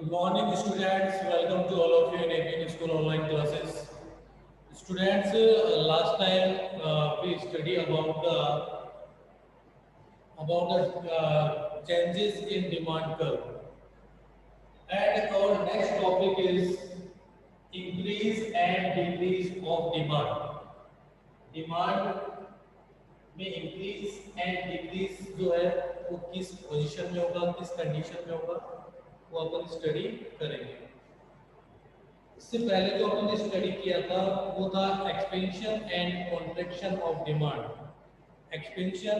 Good morning, students. Welcome to all of you in APN School online classes. Students, last time we study about the changes in demand curve, and our next topic is increase and decrease of demand. Demand में increase and decrease जो है वो किस position में होगा, किस condition में होगा, वो अपन स्टडी करेंगे। इससे पहले जो हमने स्टडी किया था वो था expansion and contraction of demand. Expansion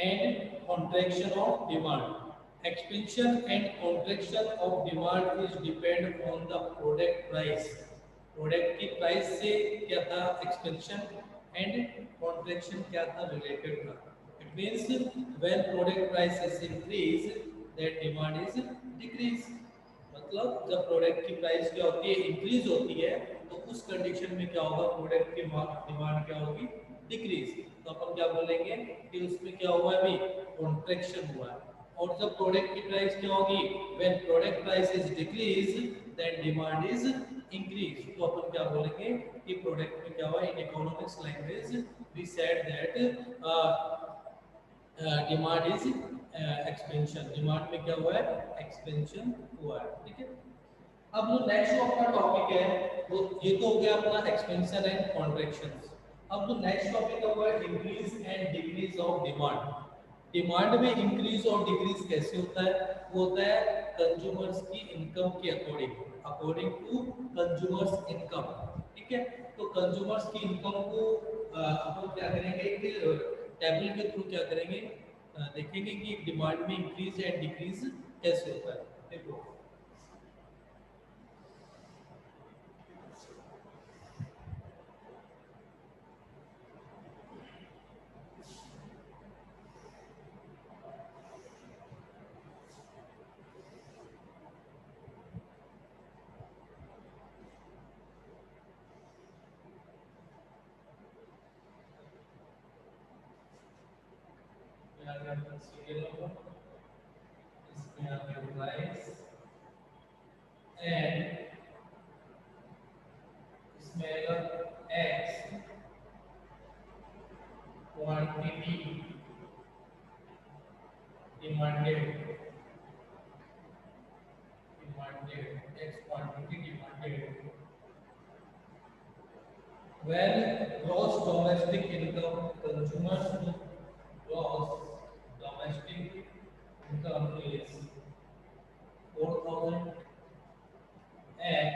and contraction of demand. Expansion and contraction of demand is depend on the product price. Product की प्राइस से क्या था एक्सपेंशन, एंड कॉन्ट्रैक्शन क्या था रिलेटेड था। It means when product prices increase that demand is decrease. मतलब जब product की प्राइस क्या होती है इंक्रीज होती है तो उस कंडीशन में क्या होगा, प्रोडक्ट की डिमांड क्या होगी, डिक्रीज। तो अपन क्या बोलेंगे कि उसमें क्या हुआ है, अभी कॉन्ट्रैक्शन हुआ है। और जब प्रोडक्ट की प्राइस क्या होगी, when product price is decrease then demand is increase. तो अपन क्या बोलेंगे कि प्रोडक्ट में क्या हुआ, in economics language we said that demand is expansion. Demand में क्या हुआ है, एक्सपेंशन हुआ है। ठीक है, अब जो नेक्स्ट अपना टॉपिक है वो ये तो हो गया अपना एक्सपेंशन एंड कॉन्ट्रैक्शन। अब जो नेक्स्ट टॉपिक है वो है increase and decrease of demand. Demand में इंक्रीज और डिक्रीज कैसे होता है, वो होता है कंज्यूमर्स की इनकम के according, according to consumers income. ठीक है, तो कंज्यूमर्स की इनकम को अपन क्या करेंगे कि टेबल के थ्रू क्या करेंगे, देखेंगे कि डिमांड में इंक्रीज एंड डिक्रीज कैसे होता है। देखो सीरियल नंबर, इसमें आ गया प्राइस, एंड इसमें आएगा x quantity demanded, x quantity demanded when gross domestic income, consumers gross domestic income is 4,000, x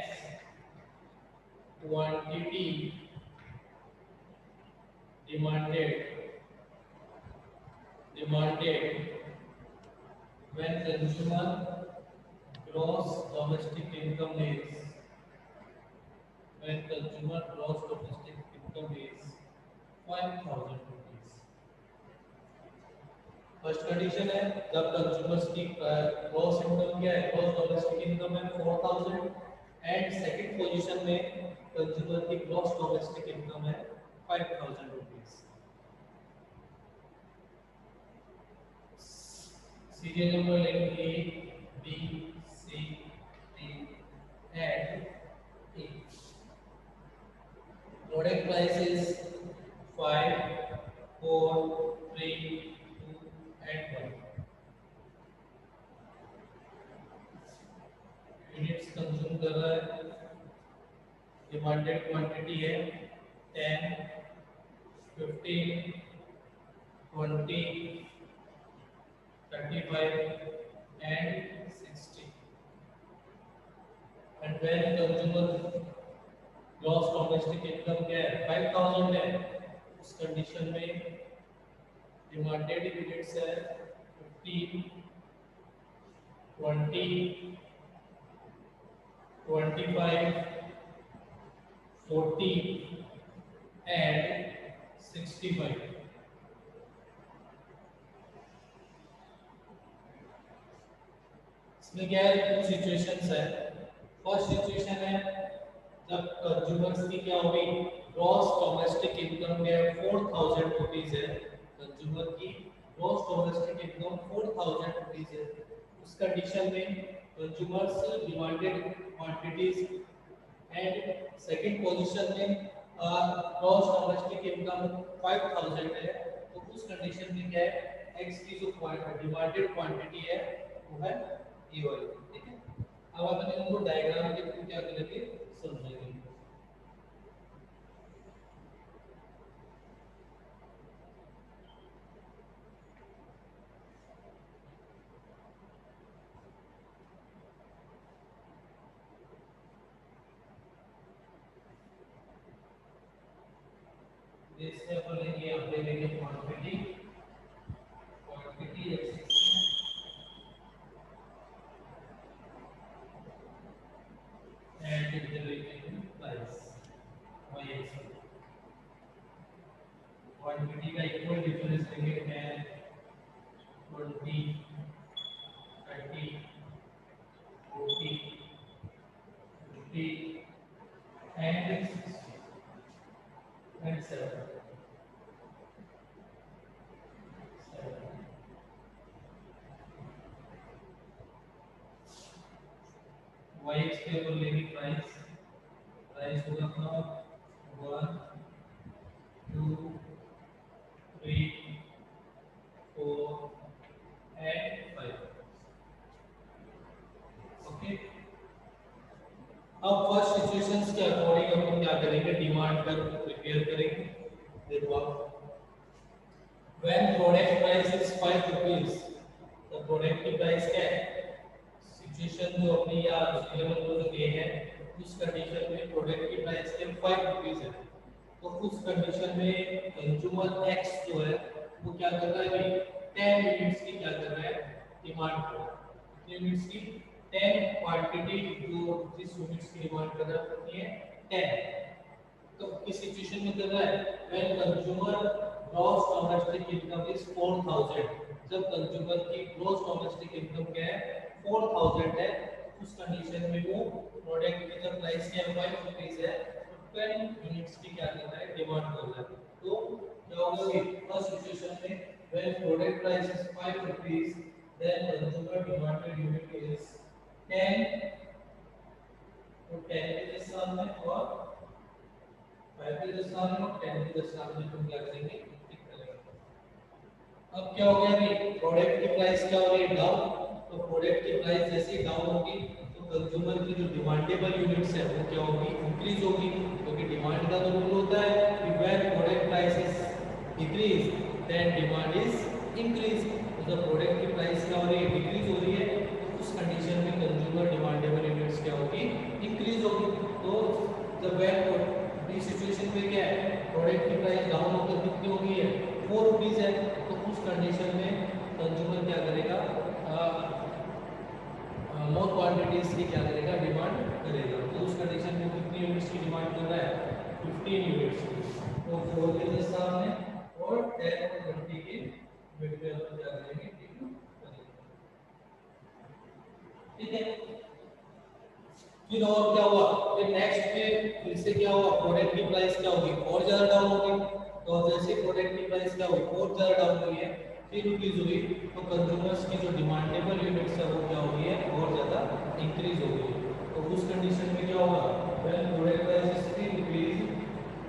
quantity demanded when consumer gross domestic income is, when consumer gross domestic income is 5,000 rupees। First condition है जब consumers की gross income क्या है, gross domestic income है 4,000, and second position में consumer की gross domestic income है 5,000 rupees. Serial number लेंगे A B C D and E। Product price is 5 4 3 2 and 1। Units consume कर रहा है, डिमांडेड क्वांटिटी है 10 15 20 35 and 60। and when consumer gross domestic income क्या है 5,000 है, उस कंडीशन में डिमांडेड यूनिट्स है 15 20 25 40 and 65। इसमें क्या है, कुछ सिचुएशंस है। फर्स्ट सिचुएशन है जब कंज्यूमर्स की क्या होगी, ग्रॉस डोमेस्टिक इनकम क्या है 4,000 रुपीज है, कंज्यूमर की ग्रॉस डोमेस्टिक इनकम 4,000 रुपीज है। उस कंडीशन में consumers demanded quantities and second position में ग्रॉस डोमेस्टिक इनकम 5000 है, तो उस कंडीशन में क्या है, एक्स की जो डिमांडेड क्वांटिटी है वो है ये वाली, ठीक है। अब अपन इनको डायग्राम के थ्रू क्या करेंगे, समझेंगे। इसमें अपन लेंगे, यहाँ पे लेंगे क्वांटिटी, क्वांटिटी एक्स एंड इधर लेंगे प्राइस वाई एक्स। क्वांटिटी का इक्वल डिफरेंस लेंगे 10, 20, 30, 40, 50 एंड 7। वाई एक्स के ऊपर लेंगे प्राइस, प्राइस होगा अपना 1, 2, 3, 4 एंड 5। ओके, अब फर्स्ट सिचुएशंस के अकॉर्डिंग हम क्या करेंगे, डिमांड कर्व प्रिपेयर करेंगे। देखो आप, when product price is 5 rupees, तो प्रोडक्ट की प्राइस क्या है, सिचुएशन जो अपनी या लेवल को जो ए है, उस कंडीशन में प्रोडक्ट की प्राइस क्या 5 रुपीस है, तो उस कंडीशन में कंज्यूमर एक्स जो है वो क्या कर रहा है भाई, 10 यूनिट्स की क्या कर रहा है, डिमांड कर रहा है। कितने यूनिट्स की, 10 क्वांटिटी, जो जिस यूनिट्स की डिमांड कर रहा है कितनी है, 10। तो इस सिचुएशन में कर रहा है, when consumer gross domestic income is 4000, जब कंज्यूमर की ग्रॉस डोमेस्टिक इनकम क्या है, 4000 है, उस कंडीशन में वो प्रोडक्ट की जब प्राइस क्या है 5 रुपीस है, तो 10 यूनिट्स की क्या कर रहा है, डिमांड कर रहा है। तो क्या होगा कि फर्स्ट सिचुएशन में when product price is 5 rupees, then consumer demanded unit is 10, तो 10 के सामने और 5 के सामने और 10 के सामने तुम क्या करेंगे, टिक करेंगे। अब क्या हो गया कि प्रोडक्ट की प्राइस क्या हो रही है, डाउन, तो प्रोडक्ट की प्राइस जैसे ही डाउन होगी तो कंज्यूमर की जो डिमांडेबल यूनिट्स है वो क्या होगी, इंक्रीज होगी, क्योंकि डिमांड का तो रूल होता है कि when product price is decrease then demand is increase. तो जब प्रोडक्ट की प्राइस क्या हो रही है, डिक्रीज हो रही है, तो उस कंडीशन में कंज्यूमर डिमांडेबल यूनिट्स क्या होगी, इंक्रीज होगी। तो जब व्हेन इस सिचुएशन में क्या है, प्रोडक्ट की प्राइस डाउन होकर कितनी हो गई है, 4 रुपीस है, तो उस कंडीशन में कंज्यूमर क्या करेगा, मोर क्वांटिटीज की क्या करेगा, डिमांड करेगा। तो उस कंडीशन में कितनी यूनिट्स की डिमांड कर रहा है, 15 यूनिट्स की, तो 4 के जस्ट सामने और 10 और 20 के मिड पे अपन क्या करेंगे, ठीक है। फिर और क्या हुआ, फिर नेक्स्ट पे फिर से क्या हुआ, प्रोडक्ट की प्राइस क्या होगी, और ज्यादा डाउन होगी, तो जैसे प्रोडक्ट की प्राइस क्या हुई, और ज्यादा डाउन हुई है, 3 रुपीज हुई, तो कंज्यूमर्स की जो डिमांडेबल यूनिट्स है वो क्या हो गई है, और ज्यादा इंक्रीज हो गई है। तो उस कंडीशन में क्या होगा, when product price is 3 rupees,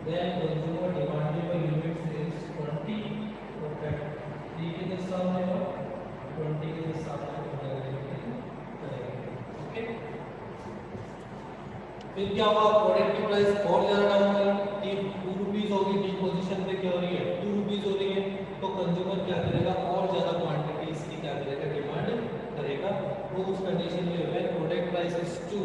then consumer demandable units is 20, और 3 के जस्ट सामने और 20 के जस्ट सामने करेंगे, ओके। फिर क्या हुआ, प्रोडक्ट की प्राइस और ज्यादा डाउन हो गई, 2 रुपीस होगी, डी पोजीशन पे क्या हो रही है, 2 रुपीस हो रही है, तो कंज्यूमर क्या करेगा, और ज्यादा क्वांटिटी इसकी क्या करेगा, डिमांड करेगा। तो उस कंडीशन में when product price is 2,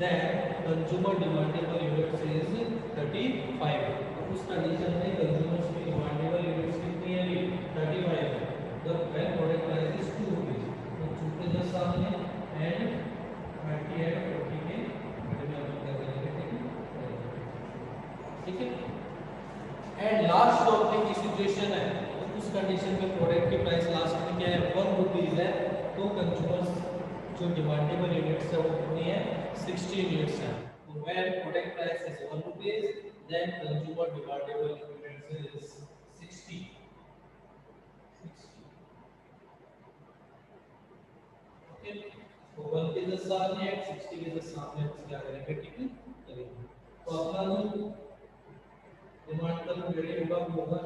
then consumer demandable units is 35। तो उस कंडीशन में कंज्यूमर्स की डिमांडेबल यूनिट्स कितनी है, 35 है। जब when product price is 2 rupees, तो 2 के जस्ट सामने एंड 30 एंड 40 के, ठीक है। एंड लास्ट जो अपनी सिचुएशन है, तो उस कंडीशन में प्रोडक्ट की प्राइस लास्ट में क्या है, 1 रुपीज है, तो कंज्यूमर्स जो डिमांडेबल यूनिट्स है वो कितनी है, 60 यूनिट्स है। तो when product price is 1 rupees, then consumer demandable units is 60, 60, okay. तो 1 के जस्ट सामने है, 60 के जस्ट सामने क्या करेंगे, ठीक है करेंगे। तो अपना जो डिमांड का जो वेरी होगा वो होगा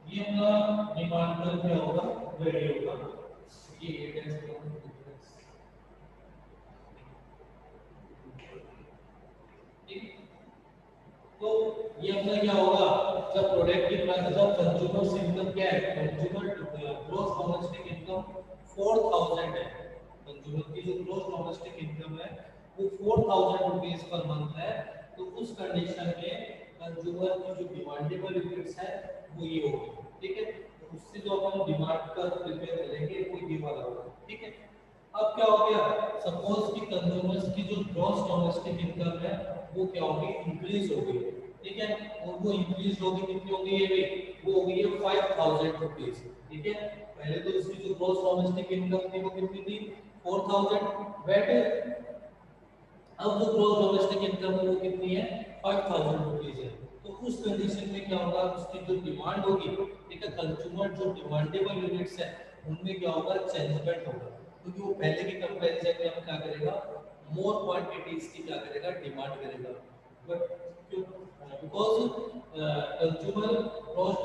ये अपना डिमांड का क्या होगा, वेरी होगा। ये 8x तो ये अपना क्या होगा, जब प्रोडक्ट की प्राइस, जब कंज्यूमर्स इनकम क्या है, कंज्यूमर ग्रॉस डोमेस्टिक इनकम 4000 है, कंज्यूमर की जो ग्रॉस डोमेस्टिक इनकम है वो 4000 रुपीस पर मंथ है, तो उस कंडीशन में कंज्यूमर की जो डिमांडेबल यूनिट्स है वो ये होगी, ठीक है। तो उससे जो अपन डिमांड का प्रिपेयर करेंगे वो ये वाला होगा, ठीक है। अब क्या हो गया, सपोज कि कंज्यूमर्स की जो ग्रॉस डोमेस्टिक इनकम है वो क्या होगी, इंक्रीज होगी, ठीक है। और वो इंक्रीज होगी, कितनी होगी ये भी, वो होगी ये 5000 रुपीस, ठीक है। पहले तो इसकी जो ग्रॉस डोमेस्टिक इनकम थी वो कितनी थी, 4000, बट अब जो ग्रॉस डोमेस्टिक इनकम है वो कितनी है, 5000 रुपीस है। तो उस कंडीशन में क्या होगा, उसकी जो डिमांड होगी, ठीक है, कंज्यूमर जो डिमांडेबल यूनिट्स है उनमें क्या होगा, चेंजमेंट होगा, क्योंकि वो पहले के कंपैरिजन में हम क्या करेगा, मोर क्वांटिटीज की क्या करेगा, डिमांड करेगा। बट क्यों, because consumer gross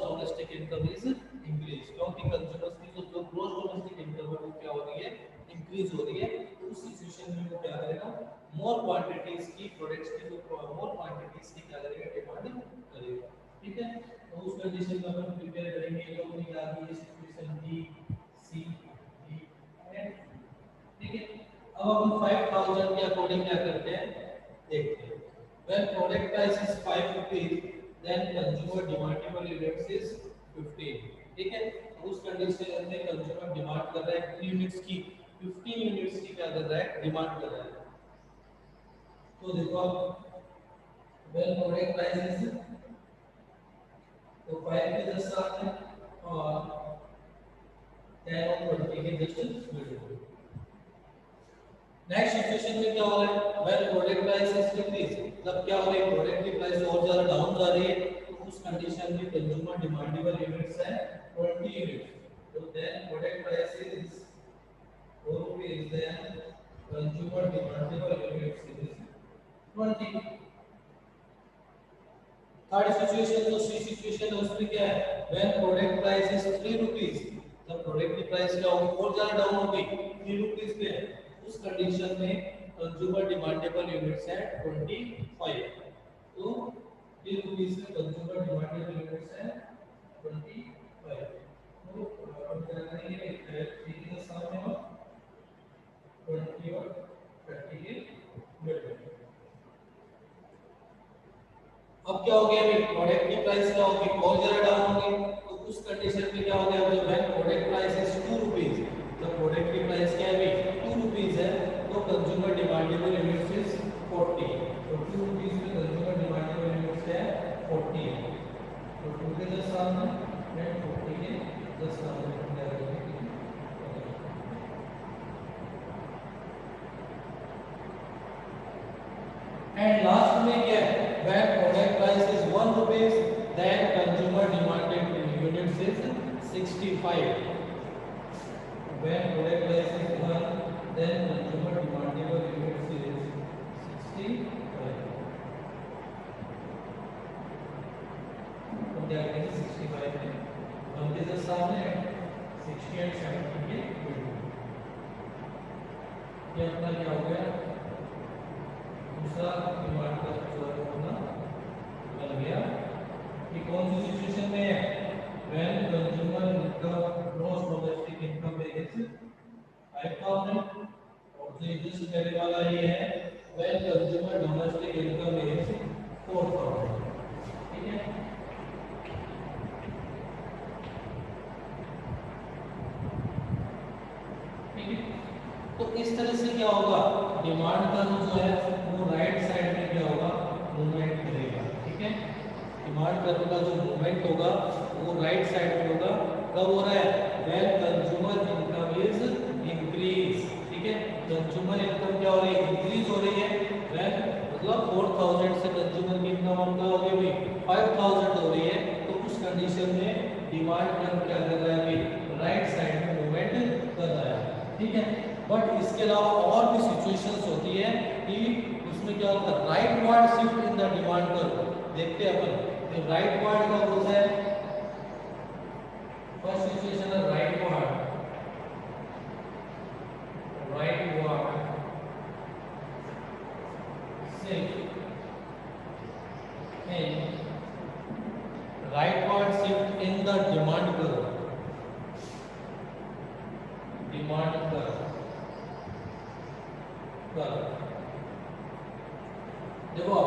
domestic income is increase, क्योंकि कंज्यूमर्स की जो ग्रॉस डोमेस्टिक इनकम है वो क्या हो रही है, इंक्रीज हो रही है। तो उस सिचुएशन में वो क्या करेगा, मोर क्वांटिटीज की प्रोडक्ट्स की जो मोर क्वांटिटीज की क्या करेगा, डिमांड करेगा, ठीक है। तो उस कंडीशन में अपन प्रिपेयर करेंगे, ये लोग नहीं आ रही है situation D C D and, ठीक है। अब हम 5000 के अकॉर्डिंग क्या करते हैं, देखते हैं। When product price is 5 rupees, then consumer demandable units is 15, ठीक है। तो उस कंडीशन में कंज्यूमर डिमांड कर रहा है कितनी यूनिट्स की, 15 यूनिट्स की क्या कर रहा है, डिमांड कर रहा है। तो देखो आप, when product price is, तो 5 के जस्ट साथ में और 10 और 20 के जस्ट मिडिल में। नेक्स्ट सिचुएशन में क्या हो रहा है, when product price is decrease, जब क्या हो रहा है, प्रोडक्ट की प्राइस और ज्यादा डाउन जा रही है, तो उस कंडीशन में कंज्यूमर डिमांडेबल यूनिट्स है 20 यूनिट्स, तो then product price is 4 rupees, then consumer demandable units is 20। Third situation जो सी सिचुएशन है उसमें क्या है, when product price is 3 rupees, जब प्रोडक्ट की प्राइस क्या होगी, और ज्यादा डाउन होगी, 3 रुपीस पे है, उस कंडीशन में कंज्यूमर डिमांडेबल यूनिट्स है 25, तो 3 रुपीस में कंज्यूमर डिमांडेबल यूनिट्स है 25। तो हम क्या करेंगे, 3 के सामने और 20 और 30 के मिड में। अब क्या हो गया, अभी प्रोडक्ट की प्राइस क्या होगी, और ज्यादा डाउन होगी, तो उस कंडीशन में क्या हो गया, जब है प्रोडक्ट प्राइस इज 2 रुपीस, जब प्रोडक्ट की प्राइस क्या है, 2 रुपीस है, तो कंज्यूमर डिमांडेबल यूनिट्स इज 40, तो 2 रुपीस में कंज्यूमर डिमांडेबल यूनिट्स है 40, तो 2 के जस्ट सामने एंड 40 के जस्ट सामने क्या करेंगे। एंड लास्ट में क्या है, when product price is 1 rupees, then consumer demanded units is 65, when product price is 1, then consumer demandable units is 65, तो क्या करेंगे, 65 में हम के सामने 60 एंड 70 के बीच में, ये अपना क्या हो गया, दूसरा डिमांड का फॉर्मूला बन गया। कि कौन सी सिचुएशन में है, when consumer income gross domestic income is 5000, और जो जस्ट मेरे वाला ये है, when consumer domestic income is 4000, ठीक है। ठीक है, तो इस तरह से क्या होगा, डिमांड का जो है वो राइट साइड में क्या होगा, मूवमेंट करेगा, ठीक है। डिमांड कर्व का जो मूवमेंट होगा वो राइट साइड में होगा, कब हो रहा है, when consumer income is increase, ठीक है। कंज्यूमर इनकम क्या हो रही है, इंक्रीज हो रही है। व्हेन मतलब 4000 से कंज्यूमर की इनकम क्या हो रही है, 5000 हो रही है, तो उस कंडीशन में डिमांड कर्व क्या कर रहा है, राइट साइड में मूवमेंट कर रहा है, ठीक है। बट इसके अलावा और भी सिचुएशंस होती है कि उसमें क्या होता है, right ward shift in the demand curve. देखते हैं अपन राइट वार्ड का होता है, फर्स्ट सिचुएशन है right ward, right ward shift in rightward shift in the demand curve देखो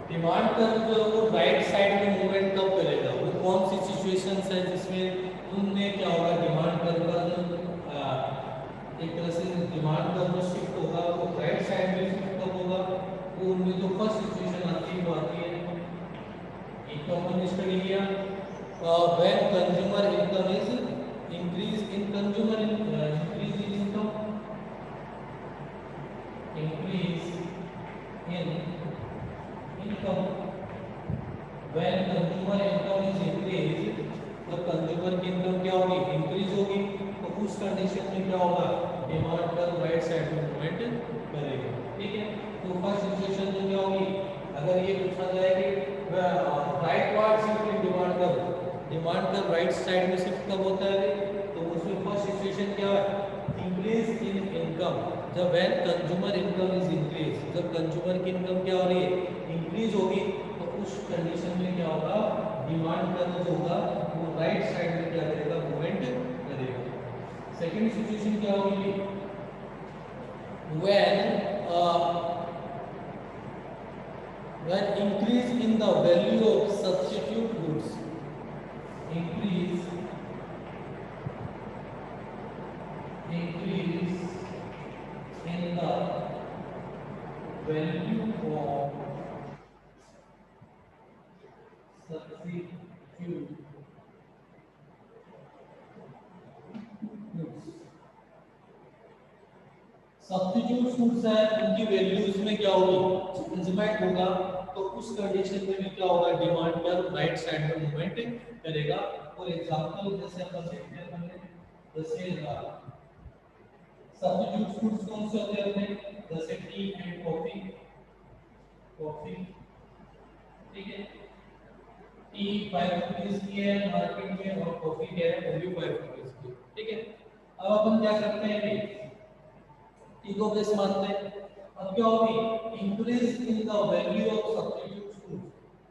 डिमांड कर्व जो है वो राइट साइड में मूवमेंट कब करेगा, वो कौन सी सिचुएशंस है जिसमें उनमें क्या होगा, डिमांड कर्व का एक तरह से डिमांड कर्व में शिफ्ट होगा, वो राइट साइड में शिफ्ट कब होगा, वो उनमें जो फर्स्ट सिचुएशन आती है वो आती है एक तो अपन स्टडी किया when consumer income is increase in consumer increase in income, increase in income, when consumer income is increased, तो कंज्यूमर की इनकम क्या होगी, इंक्रीज होगी, तो उस कंडीशन में क्या होगा, डिमांड कर्व राइट साइड में मूवमेंट करेगा, ठीक है। तो फर्स्ट सिचुएशन में क्या होगी, अगर ये पूछा जाए कि right ward shift in demand curve, demand curve right side में शिफ्ट कब होता है, तो उसमें फर्स्ट सिचुएशन क्या है, इंक्रीज इन इनकम, जब when consumer income is increase, जब कंज्यूमर की इनकम क्या हो रही है, इंक्रीज होगी, तो उस कंडीशन में क्या होगा, डिमांड कर्व जो होगा वो राइट साइड में क्या करेगा, मूवमेंट करेगा। सेकंड सिचुएशन क्या होगी, when increase in the value of substitute goods, increase in the value of substitute substitute foods है, उनकी वैल्यूज में क्या होगी, चेंजमेंट होगा, तो उस कंडीशन में भी क्या होगा, डिमांड कर्व राइट साइड में मूवमेंट करेगा। फॉर एग्जांपल जैसे अपन देखते हैं हमने, जैसे सब्स्टिट्यूट फूड्स कौन से होते हैं अपने, जैसे टी एंड कॉफी, कॉफी ठीक है, टी 5 रुपीस की है मार्केट में और कॉफी क्या है, वैल्यू 5 रुपीस की, ठीक है। अब अपन क्या करते हैं, टी को बेस मानते हैं, अब क्या होगी, increase in the value of substitute foods,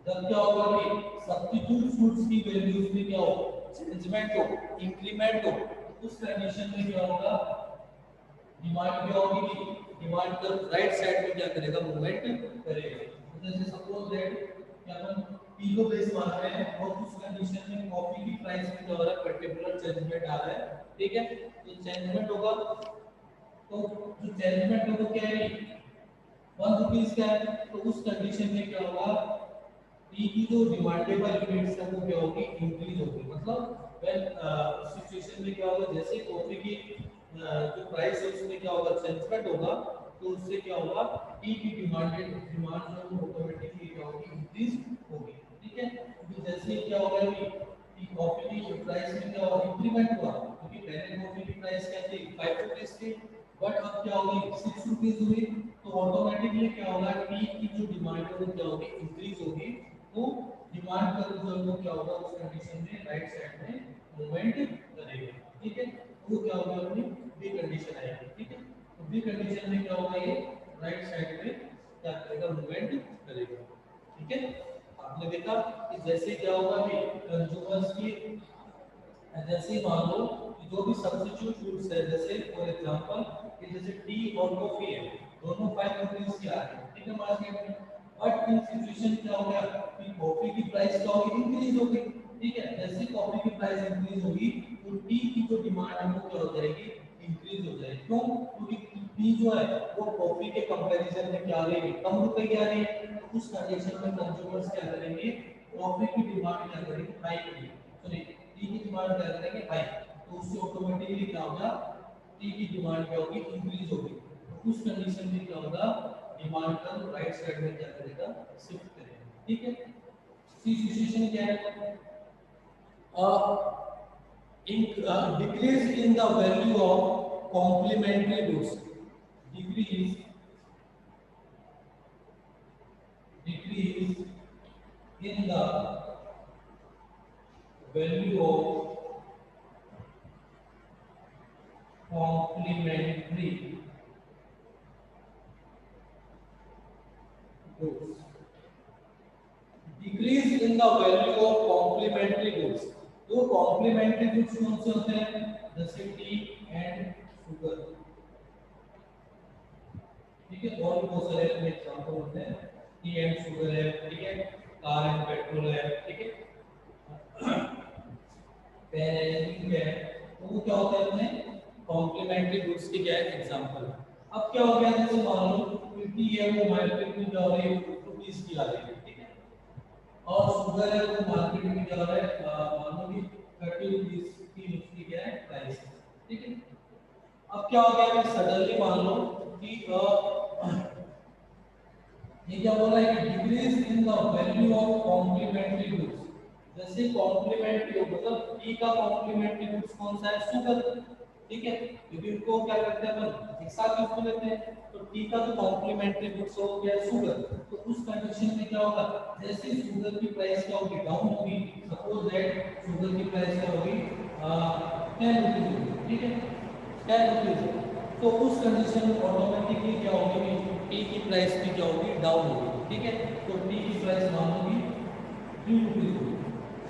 जब क्या होगा कि सब्स्टिट्यूट फूड्स की वैल्यूज में क्या हो, चेंजमेंट हो, इंक्रीमेंट हो, उस कंडीशन में क्या होगा, डिमांड क्या होगी, डिमांड कर्व राइट साइड में क्या करेगा, मूवमेंट करेगा। जैसे सपोज दैट क्या अपन टी को बेस मान रहे हैं और उस कंडीशन में कॉफी की प्राइस में क्या हो रहा है, पर्टिकुलर चेंजमेंट आ रहा है, ठीक है। तो चेंजमेंट होगा, तो जो चेंजमेंट है वो क्या है, 1 रुपीस का है, तो उस कंडीशन में क्या होगा, टी की जो डिमांडेबल यूनिट्स है वो क्या होगी, इंक्रीज होगी, मतलब व्हेन सिचुएशन में क्या होगा, जैसे कॉफी की जो प्राइस है उसमें क्या होगा, चेंजमेंट होगा, तो उससे क्या होगा, टी की डिमांड जो ऑटोमेटिकली क्या होगी, इंक्रीज होगी, ठीक है। तो जैसे क्या होगा कि कॉफी की प्राइस में क्या होगा, इंक्रीमेंट हुआ, क्योंकि पहले कॉफी की प्राइस क्या थी, 5 रुपीस थी, बट अब क्या होगी, 6 रुपीस हुई, तो ऑटोमेटिकली क्या होगा, टी की जो डिमांड है वो क्या होगी, इंक्रीज होगी, तो डिमांड का जो है वो क्या होगा, उस कंडीशन में राइट साइड में मूवमेंट करेगा, ठीक है। वो क्या होगा, अपनी बी कंडीशन आएगी, ठीक है। तो बी कंडीशन में क्या होगा, ये राइट साइड में क्या करेगा, मूवमेंट करेगा, ठीक है। आपने देखा कि जैसे क्या होगा कि कंज्यूमर्स की, जैसे मान लो कि जो भी सब्स्टिट्यूट फूड्स है, जैसे फॉर एग्जांपल कि जैसे टी और कॉफी है, दोनों 5 रुपीस की आ रही है, ठीक है, मार्केट में, बट इन सिचुएशन क्या हो गया कि कॉफी की प्राइस क्या होगी, इंक्रीज हो गई, ठीक है। जैसे कॉफी की प्राइस इंक्रीज होगी, तो टी की जो डिमांड है वो क्या हो जाएगी, इंक्रीज हो जाएगी, क्यों, क्योंकि टी जो है वो कॉफी के कंपैरिजन में क्या आ रही है, कम रुपए की आ रही है, तो उस कंडीशन में कंज्यूमर्स क्या करेंगे, कॉफी की डिमांड क्या करेंगे, हाई करेंगे, सॉरी टी की डिमांड क्या करेंगे, हाई, तो उससे ऑटोमेटिकली क्या होगा, टी की डिमांड क्या होगी, इंक्रीज होगी, तो उस कंडीशन में क्या होगा, डिमांड कर्व राइट साइड में क्या करेगा, शिफ्ट करेगा। ठीक है, सी सिचुएशन क्या है, decrease in the value of complementary goods, decrease in the value of complementary goods, decrease in the value of complementary goods। तो complementary goods कौन से होते हैं, जैसे टी एंड शुगर। ठीक है, और भी बहुत सारे एग्जांपल होते हैं, टी एंड शुगर है, ठीक है, कार एंड पेट्रोल है, ठीक है, पेन एंड है। तो वो क्या होता है, अपने कॉम्प्लीमेंट्री गुड्स के क्या है एग्जांपल। अब क्या हो गया, जैसे मान लो 50 है, वो मार्केट में क्या हो रही है, ₹20 की आ रही है, ठीक है, और शुगर है वो मार्केट में क्या हो रहा है, मान लो कि 30 रुपीस की उसकी क्या है प्राइस, ठीक है। अब क्या हो गया, सडनली मान लो कि ये क्या बोला है कि decrease in the value of complementary goods. जैसे कॉम्प्लीमेंट्री मतलब टी का कॉम्प्लीमेंट्री गुड्स कौन सा है, शुगर। ठीक है, क्योंकि उनको क्या करते हैं अपन एक साथ यूज लेते हैं, तो टी का तो कॉम्प्लीमेंट्री गुड्स हो गया शुगर। तो उस कंडीशन में क्या होगा, जैसे शुगर की प्राइस क्या होगी, डाउन होगी, सपोज दैट शुगर की प्राइस क्या होगी 10 रुपीज, ठीक है, 10 रुपीज। तो उस कंडीशन में ऑटोमेटिकली क्या होगी, टी की प्राइस भी क्या होगी, डाउन होगी। ठीक है, तो टी की प्राइस मान होगी 3 रुपीज होगी।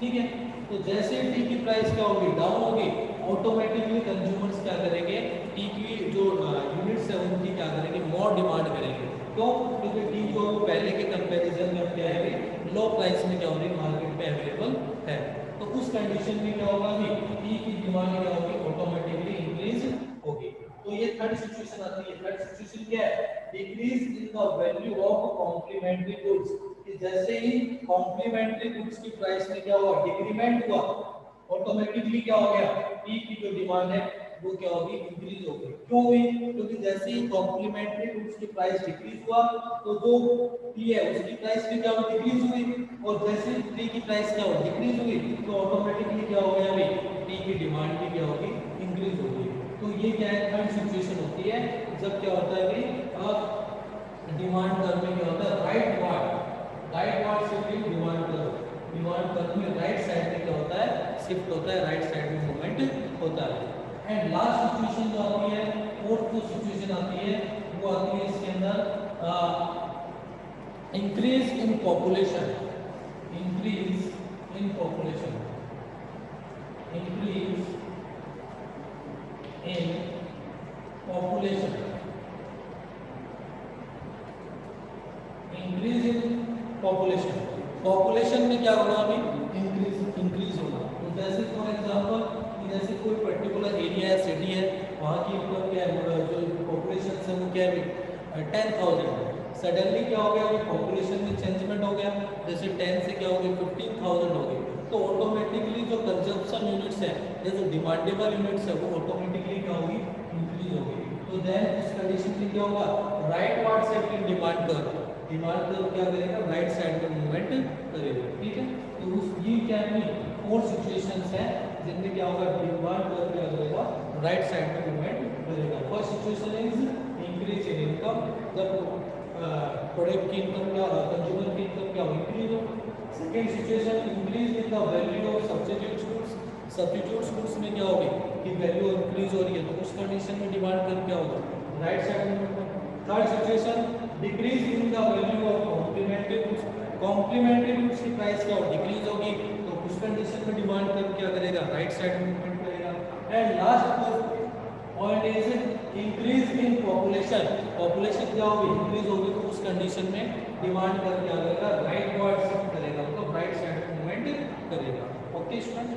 ठीक है, तो जैसे टी की प्राइस क्या होगी, डाउन होगी, ऑटोमेटिकली कंज्यूमर्स क्या करेंगे, टी की जो यूनिट्स है उनकी क्या करेंगे, मोर डिमांड करेंगे। क्यों, क्योंकि टी जो पहले के कंपैरिजन में क्या है, लो प्राइस में क्या हो रही है, मार्केट में अवेलेबल है। तो उस कंडीशन में क्या होगा कि टी की डिमांड क्या होगी, ऑटोमेटिकली इंक्रीज होगी। तो ये थर्ड सिचुएशन आती है। थर्ड सिचुएशन क्या है, decrease in the value of complementary goods, कि जैसे ही कॉम्प्लीमेंट्री गुड्स की प्राइस में क्या हुआ, डिक्रीमेंट हुआ, ऑटोमेटिकली क्या हो गया, टी की जो डिमांड है वो क्या होगी, इंक्रीज हो गई। क्यों हुई, क्योंकि जैसे ही कॉम्प्लीमेंट्री गुड्स की प्राइस डिक्रीज हुआ, तो जो टी है उसकी प्राइस भी क्या हुई, डिक्रीज हुई, और जैसे टी की प्राइस क्या हुई, डिक्रीज हुई, तो ऑटोमेटिकली क्या हो गया, भाई टी की डिमांड भी क्या होगी, इंक्रीज होगी। तो ये क्या है, थर्ड सिचुएशन होती है, जब क्या होता है कि डिमांड कर्व में क्या होता है, right ward shifting demand curve में राइट साइड में क्या होता है, शिफ्ट होता है, राइट साइड में मूवमेंट होता है। एंड लास्ट सिचुएशन जो आती है, फोर्थ जो सिचुएशन आती है, वो आती है इसके अंदर increase in population, increase in population, increase in population, increase in population. Population में क्या होगा, अभी इंक्रीज होगा। तो जैसे फॉर एग्जांपल, जैसे कोई पर्टिकुलर एरिया है, सिटी है, वहाँ की क्या है, जो पॉपुलेशन है वो क्या है 10,000 है। सडनली क्या हो गया, पॉपुलेशन में चेंजमेंट हो गया, जैसे 10 से क्या हो गया 15,000 हो गई, तो ऑटोमेटिकली जो कंजप्शन यूनिट्स है या जो डिमांडेबल यूनिट्स है वो ऑटोमेटिकली क्या होगी, इंक्रीज होगी। तो देन इस कंडीशन में क्या होगा, right ward shifting demand curve क्या करेगा, राइट साइड में मूवमेंट करेगा। ठीक है, तो उस ये क्या है, फोर सिचुएशंस है जिनमें क्या होगा, डिमांड कर्व क्या करेगा, राइट साइड में मूवमेंट करेगा। First situation is increase in income, जब प्रोडक्ट की इनकम क्या, कंज्यूमर की इनकम क्या इंक्रीज हो। Second situation increase in the value of substitute goods, substitute goods में क्या होगी कि वैल्यू इंक्रीज हो रही है, तो उस कंडीशन में डिमांड कर्व क्या होगा, राइट साइड में। Third situation decrease in the value of complementary goods, complementary goods की प्राइस क्या होगी, डिक्रीज होगी, तो उस कंडीशन में डिमांड कर्व क्या करेगा, राइट साइड में मूवमेंट करेगा। And last point is increase in population, population क्या होगी, इंक्रीज होगी, तो उस कंडीशन में डिमांड कर्व क्या करेगा, राइट वर्ड शिफ्ट करेगा, मतलब राइट साइड में मूवमेंट करेगा। Okay student.